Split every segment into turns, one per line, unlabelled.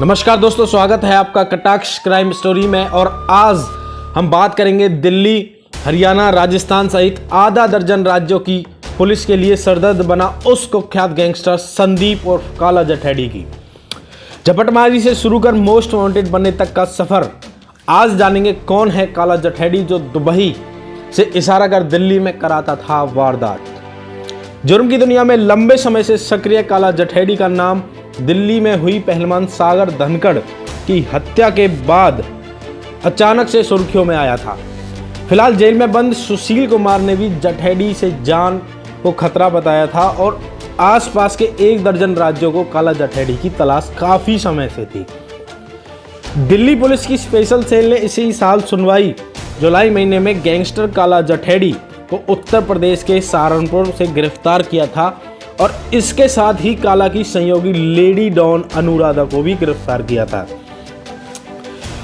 नमस्कार दोस्तों, स्वागत है आपका कटाक्ष क्राइम स्टोरी में। और आज हम बात करेंगे दिल्ली, हरियाणा, राजस्थान सहित आधा दर्जन राज्यों की पुलिस के लिए सरदर्द बना उस कुख्यात गैंगस्टर संदीप और काला जठेडी की। झपटमारी से शुरू कर मोस्ट वांटेड बनने तक का सफर। आज जानेंगे कौन है काला जठेडी जो दुबई से इशारा कर दिल्ली में कराता था वारदात। जुर्म की दुनिया में लंबे समय से सक्रिय काला जठेडी का नाम दिल्ली में हुई पहलवान सागर धनखड़ की हत्या के बाद अचानक से सुर्खियों में आया था। फिलहाल जेल में बंद सुशील कुमार ने भी जठेडी से जान को खतरा बताया था और आसपास के एक दर्जन राज्यों को काला जठेडी की तलाश काफी समय से थी। दिल्ली पुलिस की स्पेशल सेल ने इसी साल सुनवाई जुलाई महीने में गैंगस्टर काला जठेडी को उत्तर प्रदेश के सहारनपुर से गिरफ्तार किया था और इसके साथ ही काला की सहयोगी लेडी डॉन अनुराधा को भी गिरफ्तार किया था।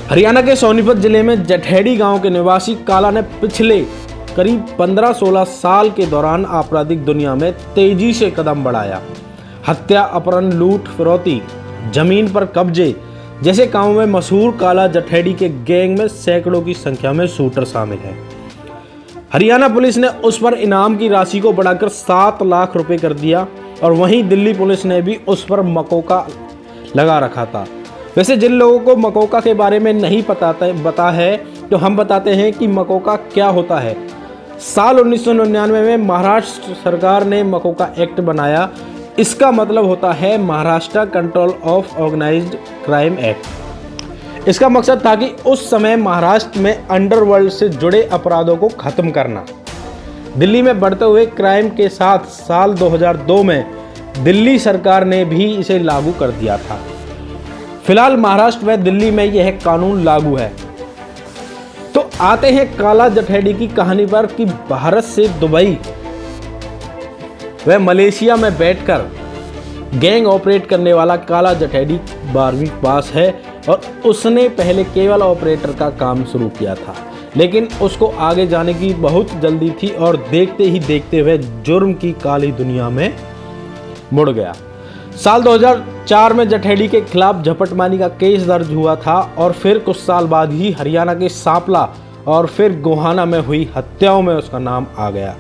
हरियाणा के सोनीपत जिले में जठेडी गांव के निवासी काला ने पिछले करीब 15-16 साल के दौरान आपराधिक दुनिया में तेजी से कदम बढ़ाया। हत्या, अपहरण, लूट, फिरौती, जमीन पर कब्जे जैसे कामों में मशहूर काला जठेडी के गैंग में सैकड़ों की संख्या में शूटर शामिल हैं। हरियाणा पुलिस ने उस पर इनाम की राशि को बढ़ाकर 7 लाख रुपए कर दिया और वहीं दिल्ली पुलिस ने भी उस पर मकोका लगा रखा था। वैसे जिन लोगों को मकोका के बारे में नहीं पता है तो हम बताते हैं कि मकोका क्या होता है। साल 1999 में महाराष्ट्र सरकार ने मकोका एक्ट बनाया। इसका मतलब होता है Maharashtra control of organised crime act. इसका मकसद था कि उस समय महाराष्ट्र में अंडरवर्ल्ड से जुड़े अपराधों को खत्म करना। दिल्ली में बढ़ते हुए क्राइम के साथ साल 2002 में दिल्ली सरकार ने भी इसे लागू कर दिया था। फिलहाल महाराष्ट्र व दिल्ली में यह कानून लागू है। तो आते हैं काला जठेडी की कहानी पर कि भारत से दुबई व मलेशिया में बैठकर गैंग ऑपरेट करने वाला काला जठेडी 12वीं पास है और उसने पहले केवल ऑपरेटर का काम शुरू किया था, लेकिन उसको आगे जाने की बहुत जल्दी थी और देखते ही देखते हुए जुर्म की काली दुनिया में मुड़ गया। साल 2004 में जठेडी के खिलाफ झपटमारी का केस दर्ज हुआ था और फिर कुछ साल बाद ही हरियाणा के सांपला और फिर गोहाना में हुई हत्याओं में उसका नाम आ गया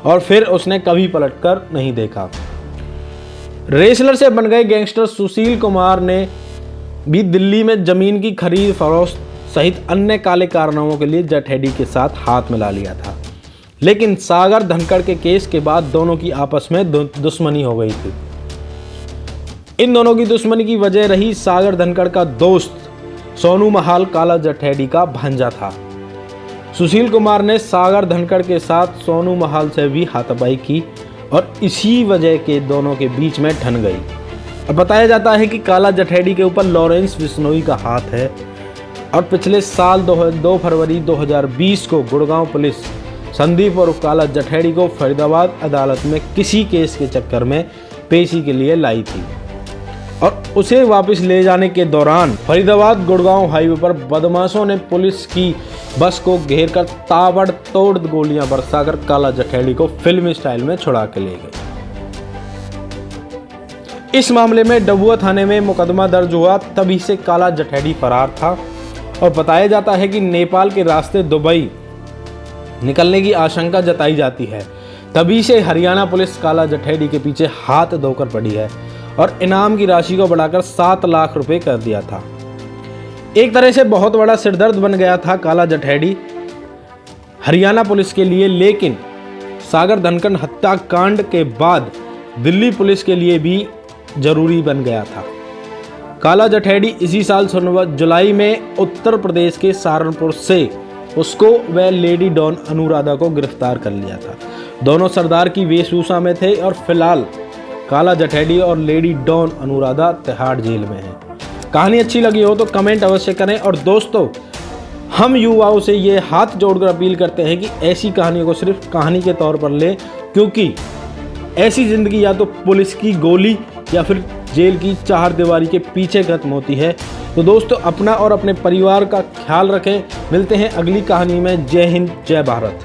और फिर उसने कभी पलटकर नहीं देखा। रेसलर से बन गए गैंगस्टर सुशील कुमार ने भी दिल्ली में जमीन की खरीद फरोख्त सहित अन्य काले कारनामों के लिए जठेडी के साथ हाथ मिला लिया था, लेकिन सागर धनखड़ के केस के बाद दोनों की आपस में दुश्मनी हो गई थी। इन दोनों की दुश्मनी की वजह रही सागर धनखड़ का दोस्त सोनू महाल काला जठेडी का भांजा था। सुशील कुमार ने सागर धनखड़ के साथ सोनू महाल से भी हाथापाई की और इसी वजह के दोनों के बीच में ठन गई। अब बताया जाता है कि काला जठेडी के ऊपर लॉरेंस बिश्नोई का हाथ है और पिछले साल 2 फरवरी 2020 को गुड़गांव पुलिस संदीप और काला जठेडी को फरीदाबाद अदालत में किसी केस के चक्कर में पेशी के लिए लाई थी और उसे वापस ले जाने के दौरान फरीदाबाद गुड़गांव हाईवे पर बदमाशों ने पुलिस की बस को घेर कर ताबड़तोड़ गोलियां बरसाकर काला जठेडी को फिल्मी स्टाइल में छुड़ा के ले गए। इस मामले में डबुआ थाने में मुकदमा दर्ज हुआ। तभी से काला जठेडी फरार था और बताया जाता है कि नेपाल के रास्ते दुबई निकलने की आशंका जताई जाती है। तभी से हरियाणा पुलिस काला जठेडी के पीछे हाथ धोकर पड़ी है और इनाम की राशि को बढ़ाकर 7 लाख रुपए कर दिया था। एक तरह से बहुत बड़ा सिरदर्द बन गया था काला जठेडी हरियाणा पुलिस के लिए, लेकिन सागर धनखड़ हत्याकांड के बाद दिल्ली पुलिस के लिए भी जरूरी बन गया था। काला जठेडी इसी साल जुलाई में उत्तर प्रदेश के सहारनपुर से उसको व लेडी डॉन अनुराधा को गिरफ्तार कर लिया था। दोनों सरदार की वेशभूषा में थे और फिलहाल काला जठेडी और lady don Anuradha Tihar jail में हैं। कहानी अच्छी लगी हो तो कमेंट अवश्य करें और दोस्तों, हम युवाओं से ये हाथ जोड़कर अपील करते हैं कि ऐसी कहानियों को सिर्फ कहानी के तौर पर लें, क्योंकि ऐसी जिंदगी या तो पुलिस की गोली या फिर जेल की चारदीवारी के पीछे खत्म होती है। तो दोस्तों, अपना और अपने परिवार का ख्याल रखें। मिलते हैं अगली कहानी में। जय हिंद, जय भारत।